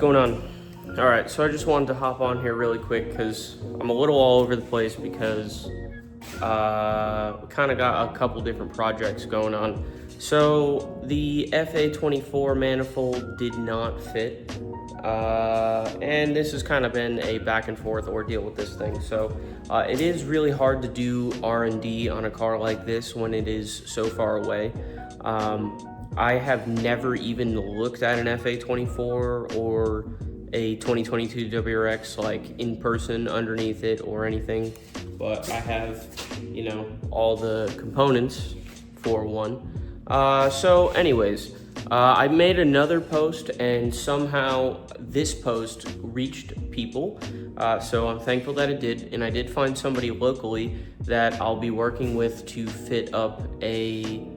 going on? All right, so I just wanted to hop on here really quick because I'm a little all over the place because we kind of got a couple different projects going on. So the FA24 manifold did not fit, and this has kind of been a back and forth ordeal with this thing. So it is really hard to do R&D on a car like this when it is so far away. I have never even looked at an FA24 or a 2022 WRX like in person underneath it or anything, but I have, you know, all the components for one. So anyways, I made another post and somehow this post reached people. So I'm thankful that it did, and I did find somebody locally that I'll be working with to fit up a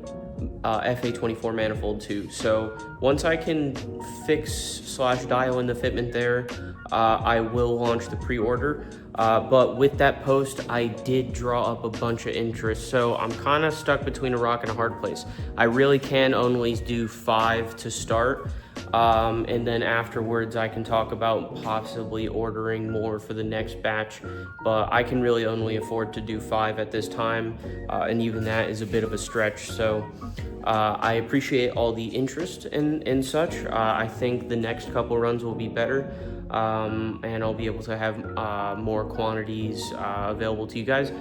FA24 manifold too. So once I can fix/dial in the fitment there, I will launch the pre-order. But with that post, I did draw up a bunch of interest. So I'm kind of stuck between a rock and a hard place. I really can only do 5 to start. And then afterwards I can talk about possibly ordering more for the next batch, but I can really only afford to do 5 at this time, and even that is a bit of a stretch. So I appreciate all the interest and such. I think the next couple runs will be better, and I'll be able to have more quantities available to you guys.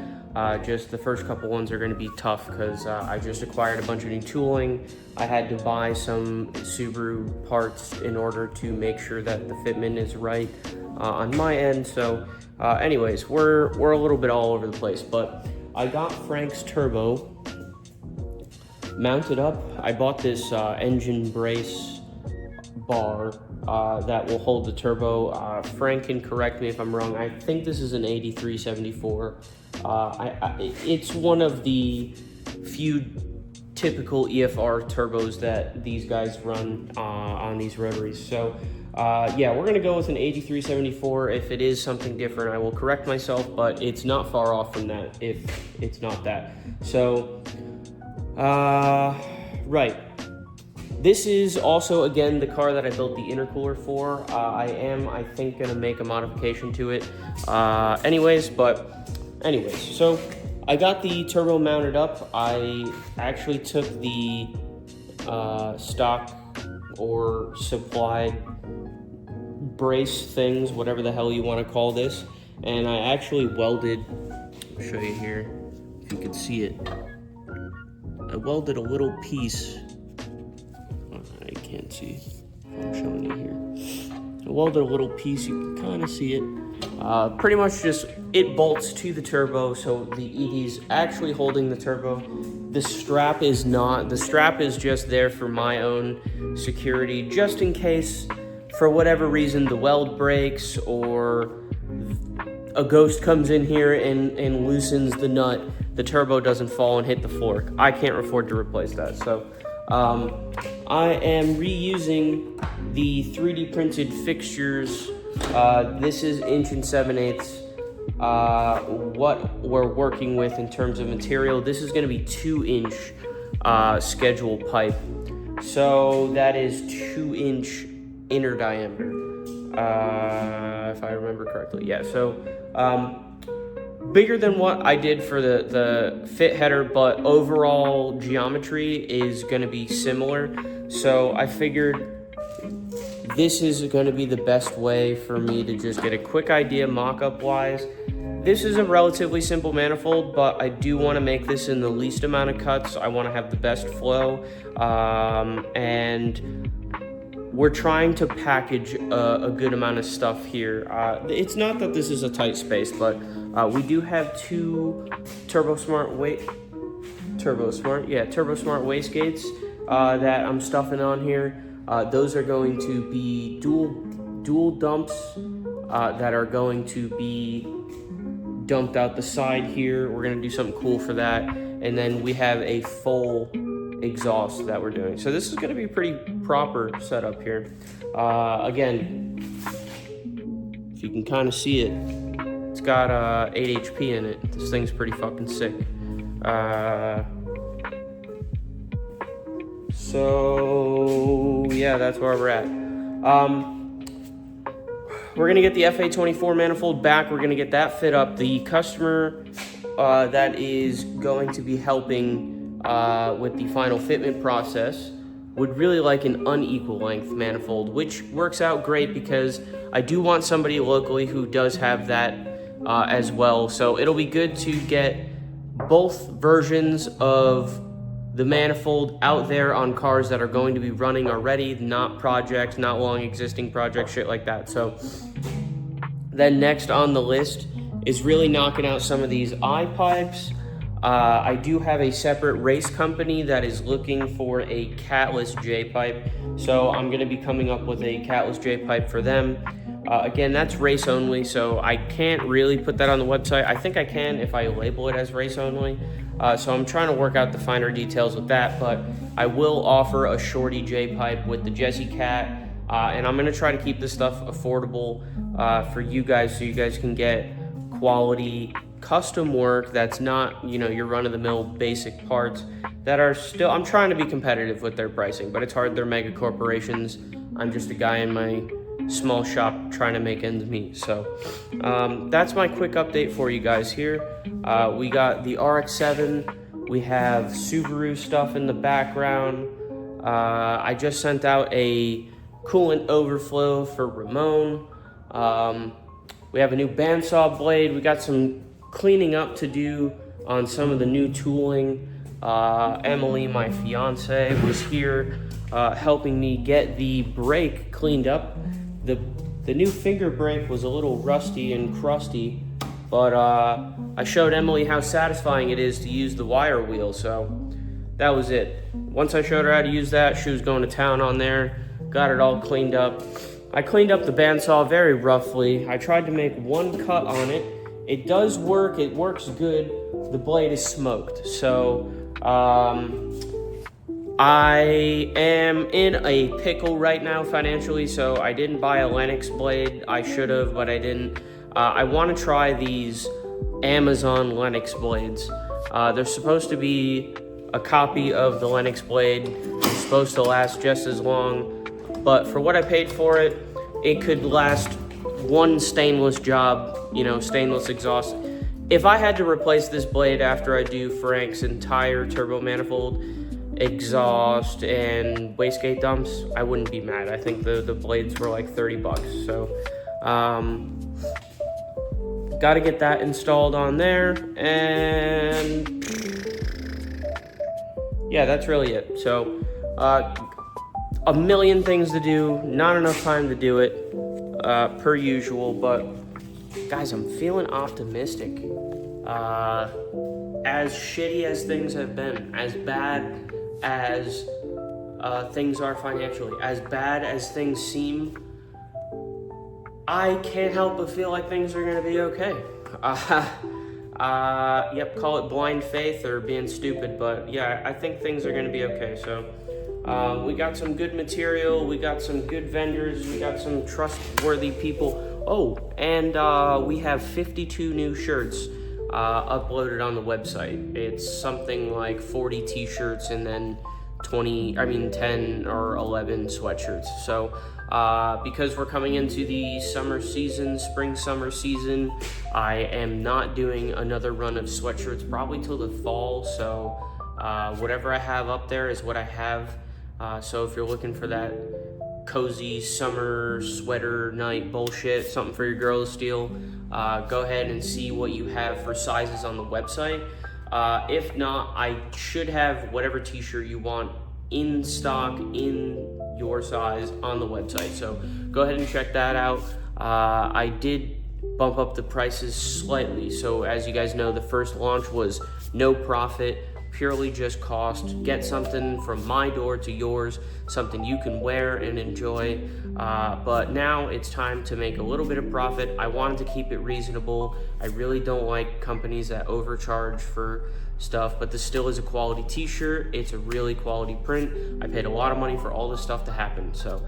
Just the first couple ones are going to be tough because I just acquired a bunch of new tooling. I had to buy some Subaru parts in order to make sure that the fitment is right on my end. So anyways, we're a little bit all over the place, but I got Frank's turbo mounted up. I bought this engine brace bar that will hold the turbo. Frank can correct me if I'm wrong. I think this is an 8374. It's one of the few typical EFR turbos that these guys run on these rotaries. So yeah, we're gonna go with an 8374. If it is something different, I will correct myself, but it's not far off from that if it's not that. So right. This is also, again, the car that I built the intercooler for. I think, gonna make a modification to it. Anyways, so I got the turbo mounted up. I actually took the stock or supplied brace things, whatever the hell you want to call this, and I actually welded, I'll show you here if you can see it. I welded a little piece. I can't see if I'm showing you here. I welded a little piece, you can kind of see it. Pretty much just, it bolts to the turbo, so the ED's actually holding the turbo. The strap is not. The strap is just there for my own security, just in case, for whatever reason, the weld breaks or a ghost comes in here and loosens the nut, the turbo doesn't fall and hit the fork. I can't afford to replace that. So I am reusing the 3D printed fixtures. This is 1 7/8. What we're working with in terms of material, this is going to be 2-inch schedule pipe. So that is 2-inch inner diameter, if I remember correctly. Yeah, so bigger than what I did for the fit header, but overall geometry is going to be similar. So I figured this is going to be the best way for me to just get a quick idea mock-up wise. This is a relatively simple manifold, but I do want to make this in the least amount of cuts. I want to have the best flow, and we're trying to package a good amount of stuff here. It's not that this is a tight space, but we do have 2 Turbo Smart wastegates that I'm stuffing on here. Those are going to be dual dumps that are going to be dumped out the side here. We're gonna do something cool for that. And then we have a full exhaust that we're doing. So this is gonna be a pretty proper setup here. Again, if you can kind of see it, it's got 8 HP in it. This thing's pretty fucking sick. So yeah, that's where we're at. we're gonna get the FA24 manifold back. We're gonna get that fit up. The customer that is going to be helping with the final fitment process would really like an unequal length manifold, which works out great because I do want somebody locally who does have that as well. So it'll be good to get both versions of the manifold out there on cars that are going to be running already, not projects, not long existing projects, shit like that. So then next on the list is really knocking out some of these eye pipes. I do have a separate race company that is looking for a catless J-pipe, so I'm going to be coming up with a catless J-pipe for them. Again, that's race only, so I can't really put that on the website. I think I can if I label it as race only, so I'm trying to work out the finer details with that, but I will offer a shorty J-pipe with the Jesse Cat, and I'm going to try to keep this stuff affordable for you guys so you guys can get quality custom work that's not, you know, your run-of-the-mill basic parts that are still, I'm trying to be competitive with their pricing, but it's hard. They're mega corporations. I'm just a guy in my small shop trying to make ends meet. So that's my quick update for you guys here. We got the RX-7. We have Subaru stuff in the background. I just sent out a coolant overflow for Ramon. We have a new bandsaw blade. We got some cleaning up to do on some of the new tooling. Emily, my fiance, was here helping me get the brake cleaned up. The new finger brake was a little rusty and crusty, but I showed Emily how satisfying it is to use the wire wheel, so that was it. Once I showed her how to use that, she was going to town on there, got it all cleaned up. I cleaned up the bandsaw very roughly. I tried to make one cut on it. It does work, it works good. The blade is smoked. So I am in a pickle right now financially, so I didn't buy a Lennox blade. I should have, but I didn't. I want to try these Amazon Lennox blades. They're supposed to be a copy of the Lennox blade. It's supposed to last just as long. But for what I paid for it, it could last one stainless job, you know, stainless exhaust. If I had to replace this blade after I do Frank's entire turbo manifold, exhaust, and wastegate dumps, I wouldn't be mad. I think the blades were like 30 bucks. So, got to get that installed on there. And yeah, that's really it. So, a million things to do, not enough time to do it, per usual, but guys, I'm feeling optimistic. As shitty as things have been, as bad as things are financially, as bad as things seem, I can't help but feel like things are gonna be okay. Yep, call it blind faith or being stupid, but yeah, I think things are gonna be okay. So we got some good material, we got some good vendors, we got some trustworthy people. Oh, and we have 52 new shirts uploaded on the website. It's something like 40 t-shirts and then 10 or 11 sweatshirts. So because we're coming into the spring summer season, I am not doing another run of sweatshirts probably till the fall. So whatever I have up there is what I have. So if you're looking for that cozy summer sweater night bullshit, something for your girl to steal, go ahead and see what you have for sizes on the website. If not, I should have whatever t-shirt you want in stock in your size on the website. So go ahead and check that out. I did bump up the prices slightly. So as you guys know, the first launch was no profit, purely just cost. Get something from my door to yours, something you can wear and enjoy. But now it's time to make a little bit of profit. I wanted to keep it reasonable. I really don't like companies that overcharge for stuff, but this still is a quality t-shirt. It's a really quality print. I paid a lot of money for all this stuff to happen. So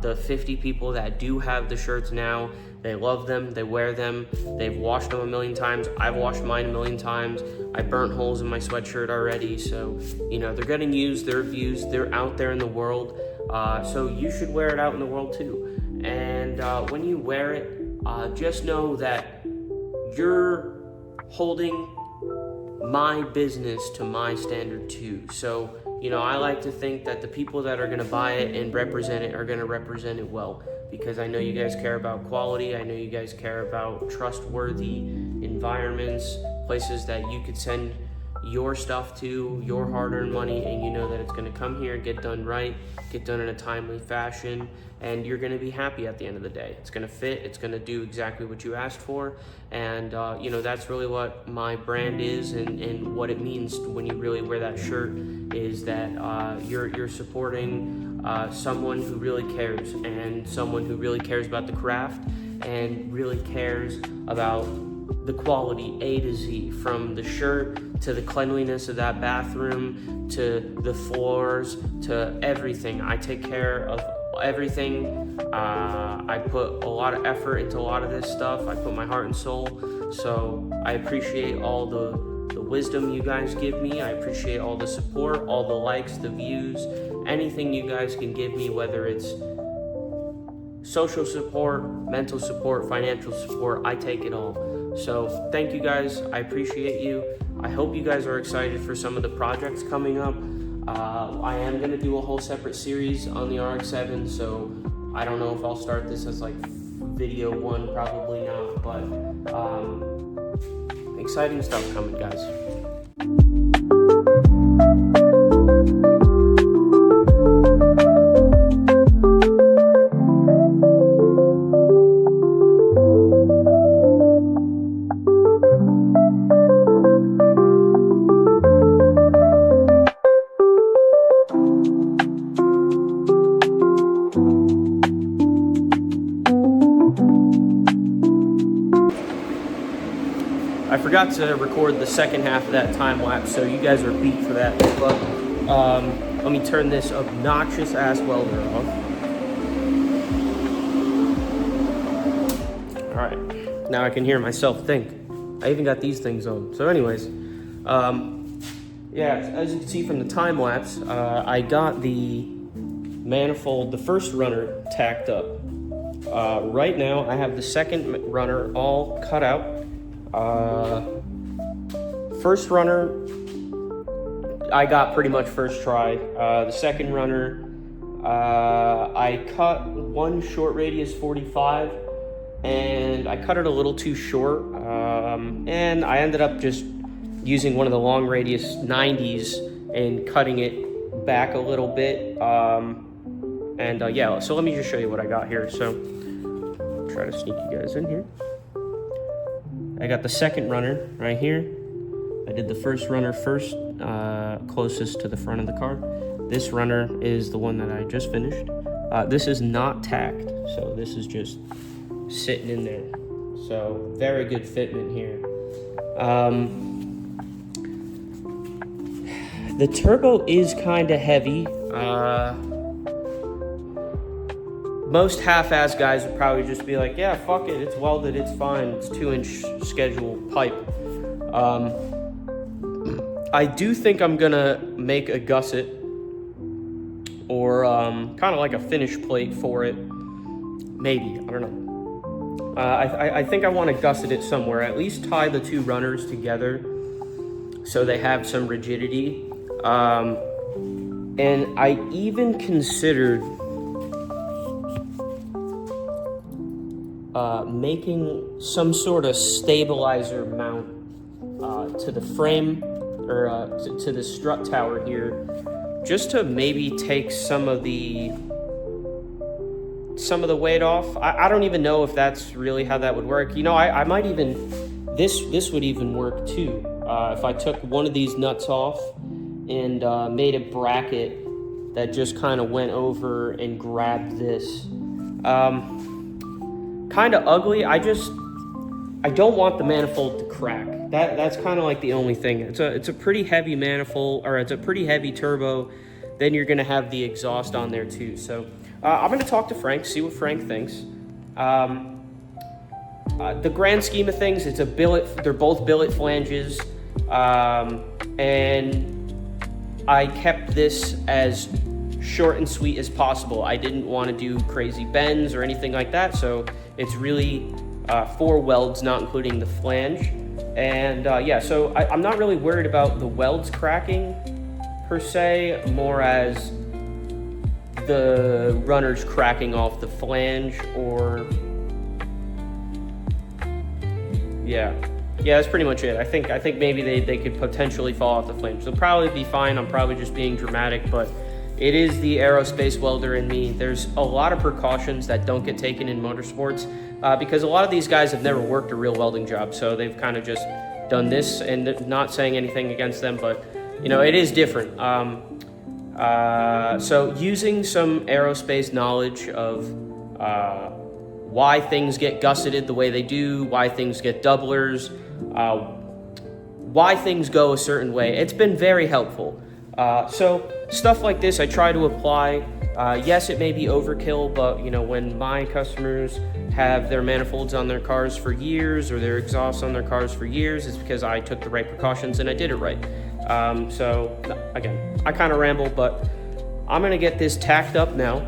the 50 people that do have the shirts now, they love them, they wear them, they've washed them a million times. I've washed mine a million times. I burnt holes in my sweatshirt already. So, you know, they're getting used, they're abused, they're out there in the world. So you should wear it out in the world too. And when you wear it, just know that you're holding my business to my standard too. So, you know, I like to think that the people that are gonna buy it and represent it are gonna represent it well, because I know you guys care about quality. I know you guys care about trustworthy environments, places that you could send your stuff to, your hard-earned money, and you know that it's going to come here, get done right, get done in a timely fashion, and you're going to be happy at the end of the day. It's going to fit, it's going to do exactly what you asked for, and you know, that's really what my brand is, and what it means when you really wear that shirt is that you're supporting someone who really cares, and someone who really cares about the craft and really cares about the quality A to Z, from the shirt to the cleanliness of that bathroom to the floors to everything. I take care of everything. I put a lot of effort into a lot of this stuff. I put my heart and soul. So I appreciate all the wisdom you guys give me. I appreciate all the support, all the likes, the views, anything you guys can give me, whether it's social support, mental support, financial support. I take it all. So thank you guys, I appreciate you. I hope you guys are excited for some of the projects coming up. I am gonna do a whole separate series on the RX-7, so I don't know if I'll start this as like video 1, probably not, but exciting stuff coming, guys. I forgot to record the second half of that time lapse, so you guys are beat for that. But let me turn this obnoxious ass welder off. All right, now I can hear myself think. I even got these things on. So anyways, yeah, as you can see from the time lapse, I got the manifold, the first runner, tacked up. Right now I have the second runner all cut out. First runner, I got pretty much first try. The second runner, I cut one short radius 45, and I cut it a little too short, and I ended up just using one of the long radius 90s and cutting it back a little bit. Yeah, so let me just show you what I got here. So, try to sneak you guys in here. I got the second runner right here. I did the first runner first, closest to the front of the car. This runner is the one that I just finished. This is not tacked, so this is just sitting in there. So very good fitment here. The turbo is kind of heavy. Most half-ass guys would probably just be like, yeah, fuck it, it's welded, it's fine, it's 2-inch schedule pipe. I do think I'm gonna make a gusset or kind of like a finish plate for it. Maybe, I don't know. I think I want to gusset it somewhere, at least tie the two runners together so they have some rigidity. And I even considered making some sort of stabilizer mount to the frame or to the strut tower here, just to maybe take some of the weight off. I don't even know if that's really how that would work. You know, I might even, this would even work too. If I took one of these nuts off and made a bracket that just kind of went over and grabbed this. Kind of ugly. I don't want the manifold to crack. That's kind of like the only thing. It's a pretty heavy manifold, or it's a pretty heavy turbo. Then you're gonna have the exhaust on there too. So I'm gonna talk to Frank, see what Frank thinks. The grand scheme of things, it's a billet. They're both billet flanges, and I kept this as short and sweet as possible. I didn't want to do crazy bends or anything like that, so it's really 4 welds, not including the flange. And yeah, so I'm not really worried about the welds cracking per se, more as the runners cracking off the flange, or yeah, that's pretty much it. I think maybe they could potentially fall off the flange. They'll probably be fine. I'm probably just being dramatic, but it is the aerospace welder in me. There's a lot of precautions that don't get taken in motorsports because a lot of these guys have never worked a real welding job, so they've kind of just done this, and not saying anything against them, but you know, it is different. So using some aerospace knowledge of why things get gusseted the way they do, why things get doublers, why things go a certain way, it's been very helpful. So stuff like this I try to apply. Yes, it may be overkill, but you know, when my customers have their manifolds on their cars for years, or their exhausts on their cars for years, it's because I took the right precautions and I did it right. So again, I kind of ramble, but I'm gonna get this tacked up now.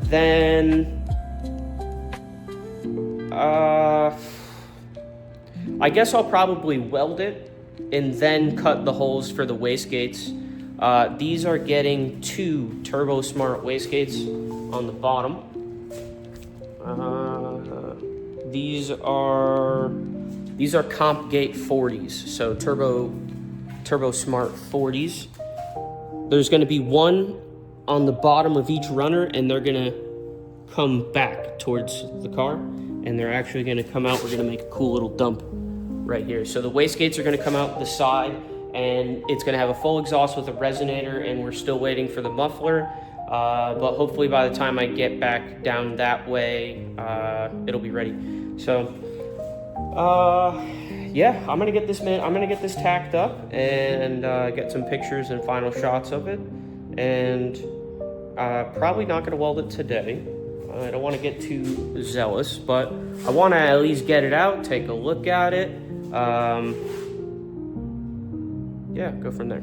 Then I guess I'll probably weld it and then cut the holes for the wastegates. These are getting 2 Turbo Smart wastegates on the bottom. These are Comp Gate 40s, so Turbo Smart 40s. There's going to be 1 on the bottom of each runner, and they're going to come back towards the car, and they're actually going to come out. We're going to make a cool little dump right here. So the wastegates are going to come out the side, and it's going to have a full exhaust with a resonator, and we're still waiting for the muffler. But hopefully by the time I get back down that way, it'll be ready. So yeah, I'm gonna get this tacked up and get some pictures and final shots of it, and probably not gonna weld it today. I don't want to get too zealous, but I want to at least get it out, take a look at it, yeah, go from there.